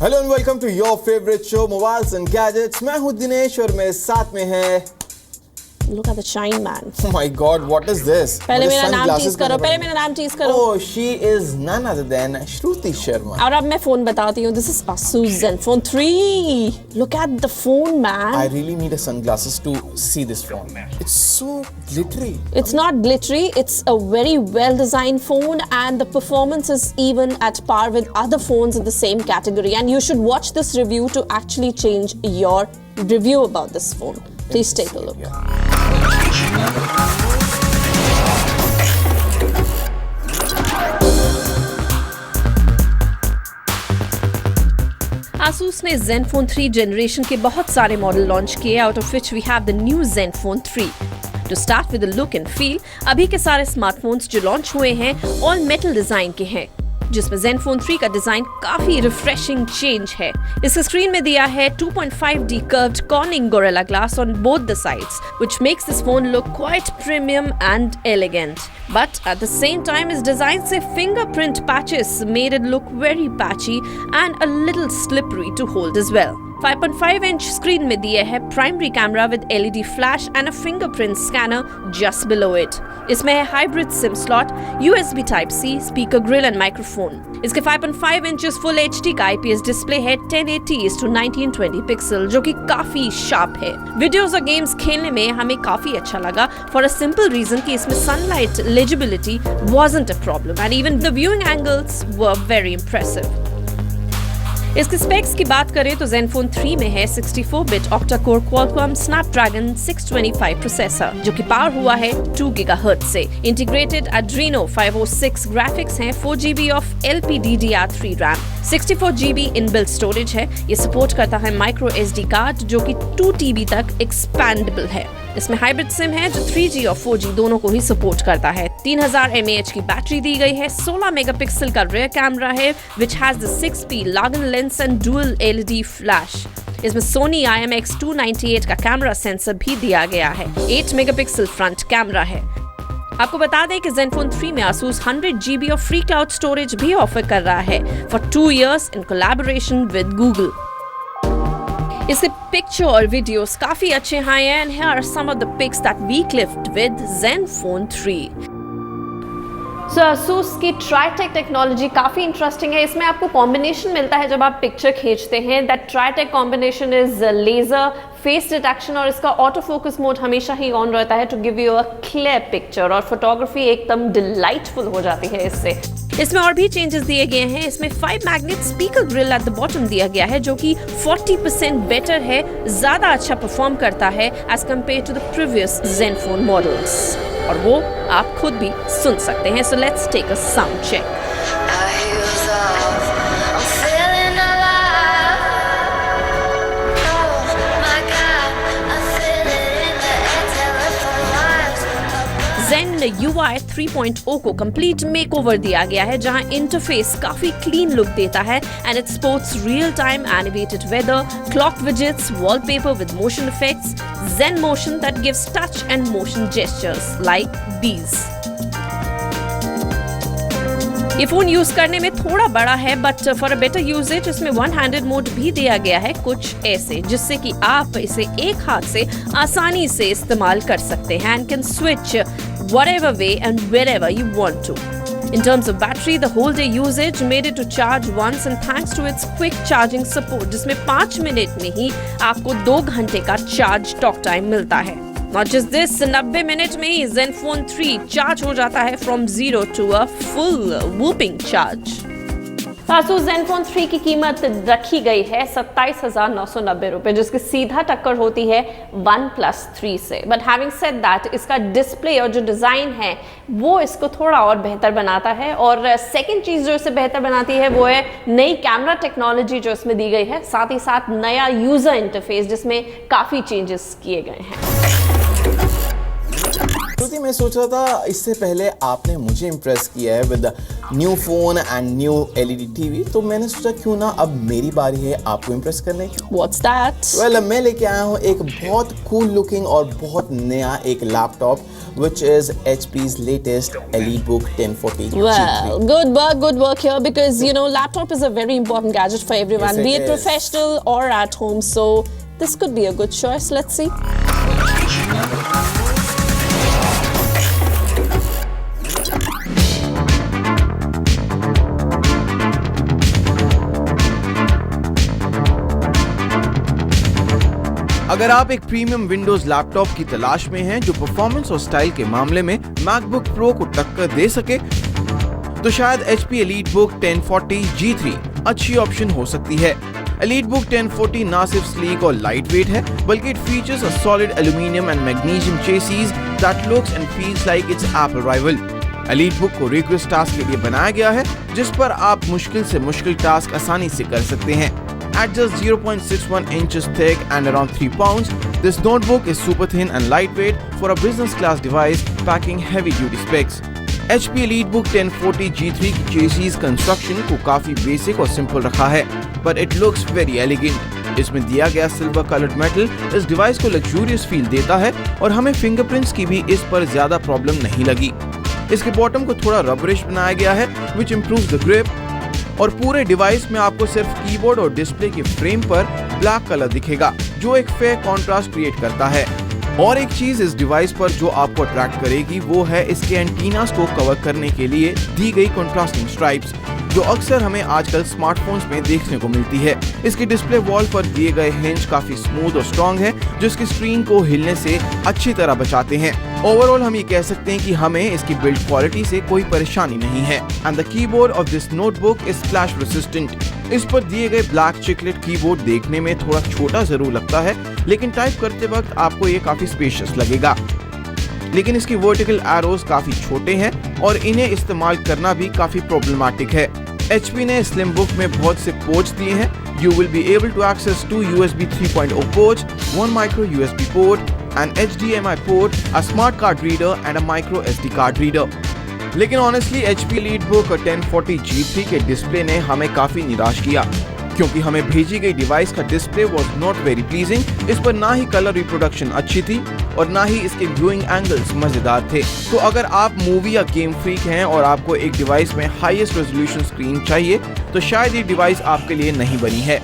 Hello and welcome to your favourite show mobiles and gadgets. मैं हूं दिनेश और मेरे साथ में है Look at the shine, man. Oh my God, what is this? पहले मेरा नाम टीज करो। Oh, she is none other than Shruti Sharma. और अब मैं फोन बताती हूँ. This is Asus Zenfone 3. Look at the phone, man. I really need a sunglasses to see this phone. It's so glittery. It's not glittery. It's a very well-designed phone, and the performance is even at par with other phones in the same category. And you should watch this review to actually change your review about this phone. Please take a look. Asus ने Zenfone 3 generation के बहुत सारे model launch किए, out of which we have the new Zenfone 3. To start with the look and feel, अभी के सारे smartphones जो launch हुए हैं ऑल मेटल डिजाइन के हैं, जिसमें Zenfone 3 का डिजाइन काफी रिफ्रेशिंग चेंज है। इसके स्क्रीन में दिया है 2.5D curved Corning Gorilla Glass on both the sides, which makes this phone look quite premium and elegant. But at the same time, its design से fingerprint patches made it look very patchy and a little slippery to hold as well. 5.5-inch screen में दिए है primary camera with LED flash and a fingerprint scanner just below it. इसमें है hybrid SIM slot, USB Type-C, speaker grill and microphone. इसके 5.5 inches full HD का IPS display है 1080x1920 pixel, जो कि काफी शार्प है। वीडियोस और गेम्स खेलने में हमें काफी अच्छा लगा फॉर अ सिंपल रीजन कि इसमें sunlight eligibility wasn't a problem and even the viewing angles were very impressive. इसके स्पेक्स की बात करें तो Zenfone 3 में है 64-बिट ऑक्टा-कोर Qualcomm Snapdragon 625 प्रोसेसर, जो कि पावर हुआ है 2 GHz से। इंटीग्रेटेड Adreno 506 ग्राफिक्स हैं, 4GB of LPDDR3 RAM, 64GB inbuilt storage है। ये सपोर्ट करता है माइक्रो SD कार्ड जो कि 2 TB तक एक्सपैंडेबल है। इसमें हाइब्रिड सिम है जो 3G और 4G दोनों को ही सपोर्ट करता है। 3000 mAh की बैटरी दी गई है, 16 मेगापिक्सल का रेयर कैमरा है which has the 6P Lagen lens and dual LED flash. इसमें Sony IMX298 का कैमरा सेंसर भी दिया गया है। 8 मेगापिक्सल फ्रंट कैमरा है। आपको बता दें कि Zenfone 3 में Asus 100GB of free cloud storage भी ऑफर कर रहा है for 2 years in collaboration with Google. इसके पिक्चर और वीडियोस काफी अच्छे हैं and here are some of the pics that we clicked with Zenfone 3. So Asus की ट्राइटेक टेक्नोलॉजी काफी इंटरेस्टिंग है। इसमें आपको कॉम्बिनेशन मिलता है जब आप पिक्चर खींचते हैं। That tritech combination is laser, face detection और इसका ऑटो फोकस मोड हमेशा ही ऑन रहता है to give you a clear picture, और फोटोग्राफी एकदम डिलाइटफुल हो जाती है इससे। इसमें और भी चेंजेस दिए गए हैं। इसमें 5 magnet speaker grill at the bottom दिया गया है जो कि 40% बेटर है, ज्यादा अच्छा परफॉर्म करता है as compared to the previous Zenfone models, और वो आप खुद भी सुन सकते हैं। So let's take a sound check. Zen UI 3.0 को कंप्लीट मेकओवर दिया गया है, जहां इंटरफेस काफी क्लीन लुक देता है and it supports real time animated weather, clock widgets, wallpaper with motion effects, Zen Motion that gives touch and motion gestures like these. ये phone use करने में थोड़ा बड़ा है, but for a better usages इसमें one handed mode भी दिया गया है कुछ ऐसे, जिससे कि आप इसे एक हाथ से आसानी से इस्तेमाल कर सकते हैं and can switch whatever way and wherever you want to. In terms of battery, the whole day usage made it to charge once, and thanks to its quick charging support, जिसमें 5 मिनट में ही आपको 2 घंटे का charge talk time मिलता है। Not just this, 90 minute में ही Zenfone 3 charge हो जाता है from 0 to a full whooping charge. Asus Zenfone 3 की कीमत रखी गई है 27,990 रुपए, जिसकी सीधा टक्कर होती है OnePlus 3 से। बट हैविंग सेड दैट, इसका डिस्प्ले और जो डिज़ाइन है वो इसको थोड़ा और बेहतर बनाता है, और सेकंड चीज़ जो इसे बेहतर बनाती है वो है नई कैमरा टेक्नोलॉजी जो इसमें दी गई है, साथ ही साथ नया यूज़र इंटरफेस जिसमें काफ़ी चेंजेस किए गए हैं। श्रुति, मैं सोच रहा था इससे पहले आपने मुझे इम्प्रेस किया है with new phone and new LED TV, तो मैंने सोचा क्यों ना अब मेरी बारी है आपको इम्प्रेस करने की। What's that? वेल, मैं लेके आया हूँ एक बहुत कूल लुकिंग और बहुत नया एक laptop which is HP's latest EliteBook 1040 Well, good work here, because you know laptop is a very important gadget for everyone, Yes, be it it is. professional or at home. So this could be a good choice. Let's see. अगर आप एक premium Windows laptop की तलाश में हैं जो performance और style के मामले में मैकबुक प्रो को टक्कर दे सके, तो शायद HP EliteBook 1040 G3 अच्छी ऑप्शन हो सकती है। EliteBook 1040 ना सिर्फ स्लीक और लाइट वेट है, बल्कि it features a solid aluminium and magnesium chassis that looks and feels like it's Apple rival. EliteBook को रिग्रेस टास्क के लिए बनाया गया है, जिस पर आप मुश्किल से मुश्किल टास्क आसानी से कर सकते हैं। At just 0.61 inches thick and around 3 pounds, this notebook is super thin and lightweight for a business class device packing heavy duty specs. HP EliteBook 1040 G3 की चेसिस कंस्ट्रक्शन को काफी बेसिक और सिंपल रखा है, but it looks very elegant. इसमें दिया गया silver coloured metal इस डिवाइस को लग्जूरियस फील देता है और हमें फिंगरप्रिंट्स की भी इस पर ज्यादा प्रॉब्लम नहीं लगी। इसके बॉटम को थोड़ा रबरिश बनाया गया है, which improves the grip, और पूरे डिवाइस में आपको सिर्फ कीबोर्ड और डिस्प्ले के फ्रेम पर ब्लैक कलर दिखेगा, जो एक फेयर कंट्रास्ट क्रिएट करता है। और एक चीज इस डिवाइस पर जो आपको अट्रैक्ट करेगी वो है इसके एंटीनास को कवर करने के लिए दी गई कंट्रास्टिंग स्ट्राइप्स, जो अक्सर हमें आजकल स्मार्टफोन्स में देखने को मिलती है। इसकी डिस्प्ले वॉल पर दिए गए हिंज काफी स्मूथ और स्ट्रॉन्ग है, जो इसकी स्क्रीन को हिलने से अच्छी तरह बचाते हैं। ओवरऑल हम ये कह सकते हैं कि हमें इसकी बिल्ड क्वालिटी से कोई परेशानी नहीं है। And the keyboard of this notebook is splash resistant. इस पर दिए गए ब्लैक चिकलेट कीबोर्ड देखने में थोड़ा छोटा जरूर लगता है, लेकिन टाइप करते वक्त आपको ये काफी स्पेशियस लगेगा। लेकिन इसकी वर्टिकल एरोज काफी छोटे हैं और इन्हें इस्तेमाल करना भी काफी प्रॉब्लमेटिक है। HP ने स्लिम बुक में बहुत से पोर्ट्स दिए हैं। You will be able to access 2 USB 3.0 ports, 1 micro USB port, an HDMI port, a smart card reader and a micro SD card reader. लेकिन ऑनेस्टली HP EliteBook 1040 G3 के display ने हमें काफी निराश किया, क्योंकि हमें भेजी गई डिवाइस का display was not very pleasing. इस पर ना ही कलर रिप्रोडक्शन अच्छी थी और ना ही इसके व्यूइंग एंगल्स मजेदार थे। तो अगर आप मूवी या गेम फ्रीक हैं और आपको एक डिवाइस में हाईएस्ट रेजोल्यूशन स्क्रीन चाहिए, तो शायद ये डिवाइस आपके लिए नहीं बनी है।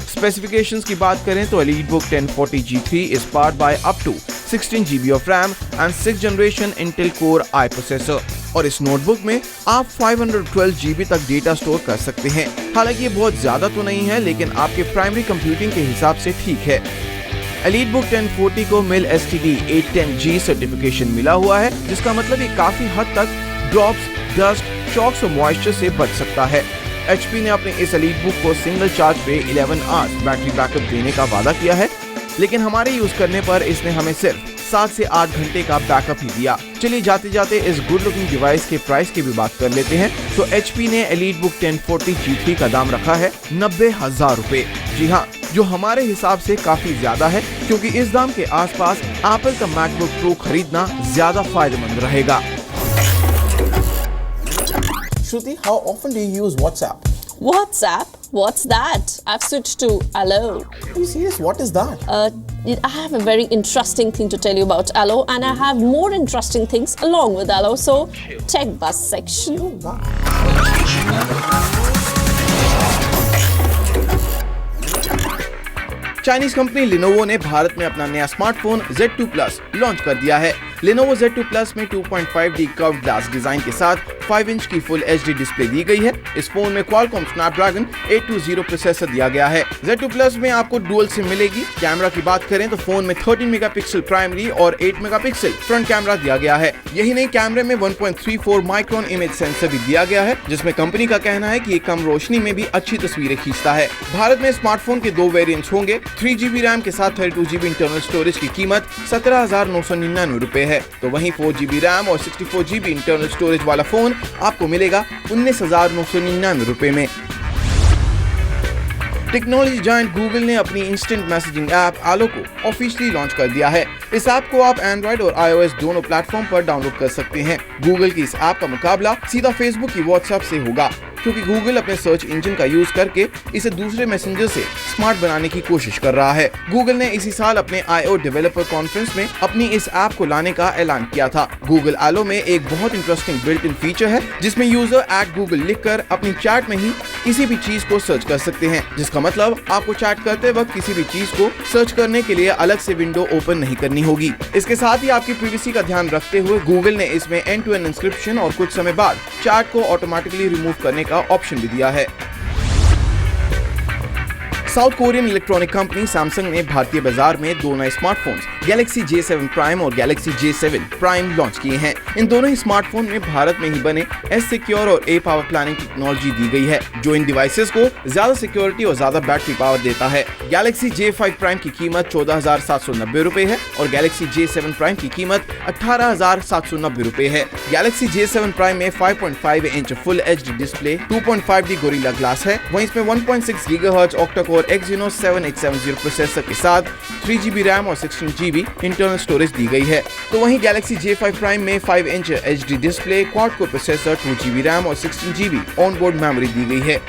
स्पेसिफिकेशंस की बात करें तो EliteBook 1040 G3 is powered by up to 16 GB of RAM and 6th generation Intel Core i processor, और इस नोटबुक में आप 512 GB तक डेटा स्टोर कर सकते हैं। हालांकि ये बहुत ज्यादा तो नहीं है, लेकिन आपके प्राइमरी कंप्यूटिंग के हिसाब से ठीक है। EliteBook 1040 को मिल STD 810G सर्टिफिकेशन मिला हुआ है, जिसका मतलब ये काफी हद तक ड्रॉप्स, डस्ट, शॉक्स और मॉइस्चर से बच सकता है। HP ने अपने इस EliteBook को सिंगल चार्ज पे 11 आवर्स बैटरी बैकअप देने का वादा किया है, लेकिन हमारे यूज करने पर इसने हमें सिर्फ 7 से 8 घंटे का बैकअप ही दिया। चलिए जाते जाते इस गुड लुकिंग डिवाइस के प्राइस की भी बात कर लेते हैं। तो HP ने EliteBook 1040 G3 का दाम रखा है 90,000 रुपए। जी हाँ, जो हमारे हिसाब से काफी ज्यादा है, क्योंकि इस दाम के आसपास एप्पल का मैकबुक प्रो खरीदना ज्यादा फायदेमंद रहेगा। Shruti, how often do you use WhatsApp? WhatsApp? What's that? I've switched to Allo. Are you serious? What is that? I have a very interesting thing to tell you about Allo, and I have more interesting things along with Allo. So, check bus section. Chinese company Lenovo ने भारत में अपना नया smartphone Z2 Plus launch कर दिया है। Lenovo Z2 Plus में 2.5D curved glass design के साथ 5 इंच की फुल HD डिस्प्ले दी गई है। इस फोन में Qualcomm Snapdragon 820 प्रोसेसर दिया गया है। Z2 Plus में आपको डुअल सिम मिलेगी। कैमरा की बात करें तो फोन में 13 मेगापिक्सल प्राइमरी और 8 मेगापिक्सल फ्रंट कैमरा दिया गया है। यही नहीं, कैमरे में 1.34 माइक्रोन इमेज सेंसर भी दिया गया है, जिसमें कंपनी का कहना है कि ये कम रोशनी में भी अच्छी तस्वीरें खींचता है। भारत में स्मार्टफोन के 2 वेरिएंट्स होंगे। 3GB रैम के साथ 32GB इंटरनल स्टोरेज की कीमत 17,999 रुपए है, तो वहीं 4GB रैम और 64GB इंटरनल स्टोरेज वाला फोन आपको मिलेगा 19,999 रुपए में। टेक्नोलॉजी जायंट गूगल ने अपनी इंस्टेंट मैसेजिंग ऐप आलो को ऑफिशियली लॉन्च कर दिया है। इस ऐप को आप एंड्रॉइड और iOS दोनों प्लेटफॉर्म पर डाउनलोड कर सकते हैं। गूगल की इस ऐप का मुकाबला सीधा फेसबुक की व्हाट्सएप से होगा, क्योंकि गूगल अपने सर्च इंजन का यूज करके इसे दूसरे मैसेंजर से स्मार्ट बनाने की कोशिश कर रहा है। गूगल ने इसी साल अपने I/O डेवलपर कॉन्फ्रेंस में अपनी इस ऐप को लाने का ऐलान किया था। गूगल आलो में एक बहुत इंटरेस्टिंग बिल्ट इन फीचर है, जिसमें यूजर @Google लिखकर अपनी चैट में ही किसी भी चीज को सर्च कर सकते हैं, जिसका मतलब आपको चैट करते वक्त किसी भी चीज को सर्च करने के लिए अलग से विंडो ओपन नहीं करनी होगी। इसके साथ ही आपकी प्राइवेसी का ध्यान रखते हुए गूगल ने इसमें एंड टू एंड एन्क्रिप्शन और कुछ समय बाद चैट को ऑटोमेटिकली रिमूव करने का ऑप्शन भी दिया है। South Korean electronic company Samsung ने भारतीय बाजार में दो नए स्मार्टफोन्स गैलेक्सी J7 प्राइम और गैलेक्सी J7 प्राइम लॉन्च किए हैं। इन दोनों ही स्मार्टफोन में भारत में ही बने S सिक्योर और A पावर प्लानिंग टेक्नोलॉजी दी गई है, जो इन डिवाइसेस को ज्यादा सिक्योरिटी और ज्यादा बैटरी पावर देता है। गैलेक्सी J5 प्राइम की कीमत 14,790 रुपए है और गैलेक्सी J7 प्राइम की कीमत 18,790 रुपए है। गैलेक्सी J7 प्राइम में 5.5 inch full HD display, 2.5D gorilla glass है। वहीं इसमें 1.6 GHz octa core Exynos 7870 processor के साथ 3GB रैम और 16GB इंटरनल स्टोरेज दी गई है। तो वहीं गैलेक्सी J5 प्राइम में 5 inch HD display, quad core processor, 2GB RAM और 16GB ऑनबोर्ड मेमोरी दी गई है।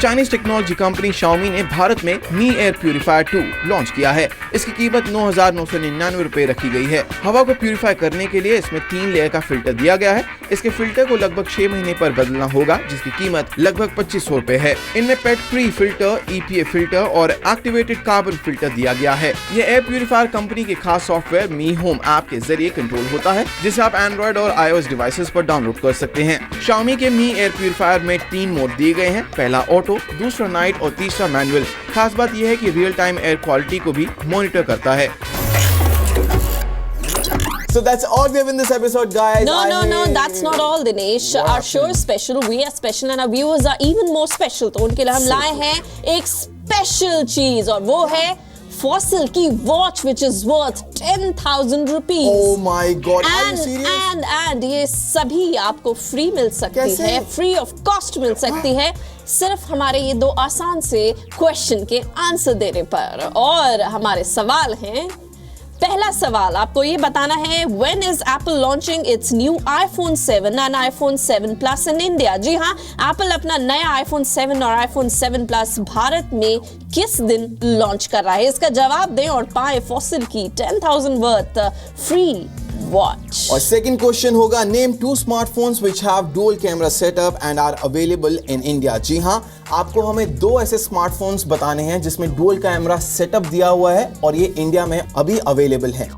चाइनीज टेक्नोलॉजी कंपनी Xiaomi ने भारत में Mi Air Purifier 2 लॉन्च किया है। इसकी कीमत 9,999 रुपए रखी गई है। हवा को प्यूरिफाई करने के लिए इसमें 3 लेयर का फिल्टर दिया गया है। इसके फिल्टर को लगभग 6 महीने पर बदलना होगा, जिसकी कीमत लगभग 2500 रुपए है। इनमें पेट फ्री फिल्टर, EPA फिल्टर और एक्टिवेटेड कार्बन फिल्टर दिया गया है। ये एयर प्यूरिफायर कंपनी के खास सॉफ्टवेयर Mi Home ऐप के जरिए कंट्रोल होता है, जिसे आप एंड्रॉइड और iOS डिवाइसेस पर डाउनलोड कर सकते हैं। Xiaomi के Mi Air Purifier में 3 मोड दिए गए हैं, पहला ऑटो, दूसरा नाइट और तीसरा मैनुअल। खास बात यह है कि रियल टाइम एयर क्वालिटी को भी मॉनिटर करता है। So that's all we have in this episode, guys. No, that's not all, Dinesh. Our show is special, we are special and our viewers are even more special. तो उनके लिए हम लाए हैं एक स्पेशल चीज और वो है Fossil की watch which is worth 10,000 rupees. Oh my God! Are you serious? And ये सभी आपको फ्री मिल सकती है, फ्री ऑफ कॉस्ट मिल सकती है, सिर्फ हमारे ये 2 आसान से क्वेश्चन के आंसर देने पर। और हमारे सवाल हैं, पहला सवाल आपको ये बताना है, when is Apple launching its new iPhone 7 and iPhone 7 Plus in India? जी हाँ, Apple अपना नया iPhone 7 और iPhone 7 Plus भारत में किस दिन लॉन्च कर रहा है? इसका जवाब दें और पाएं Fossil की 10,000 वर्थ फ्री वॉच। और सेकंड क्वेश्चन होगा, name 2 smartphones which have dual camera setup and are available in India। जी हाँ, आपको हमें 2 ऐसे स्मार्टफोन्स बताने हैं जिसमें डुअल कैमरा सेटअप दिया हुआ है और ये इंडिया में अभी अवेलेबल है।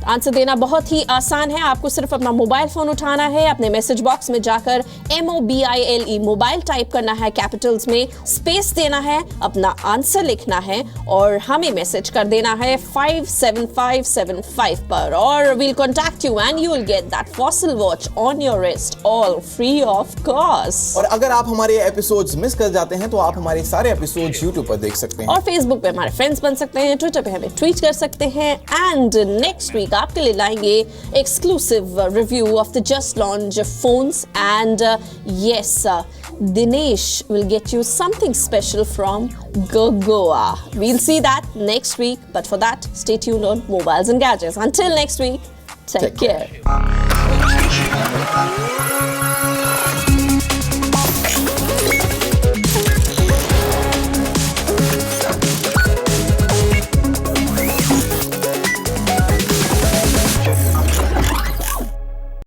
आंसर देना बहुत ही आसान है, आपको सिर्फ अपना मोबाइल फोन उठाना है, अपने मैसेज बॉक्स में जाकर MOBILE मोबाइल टाइप करना है, कैपिटल्स में स्पेस देना है, अपना आंसर लिखना है और हमें मैसेज कर देना है 57575 पर और we'll contact you and you will get that Fossil watch on your wrist, all free of cost। और अगर आप हमारे एपिसोड्स मिस कर जाते हैं तो आप हमारे सारे एपिसोड्स YouTube पर देख सकते हैं और Facebook पे हमारे फ्रेंड्स बन सकते हैं, ट्विटर पे हमें ट्वीट कर सकते हैं एंड नेक्स्ट वीक आपके लिए लाएंगे exclusive review of the just launch phones and yes Dinesh will get you something special from Goa. We'll see that next week, but for that stay tuned on Mobiles and Gadgets. Until next week, take care.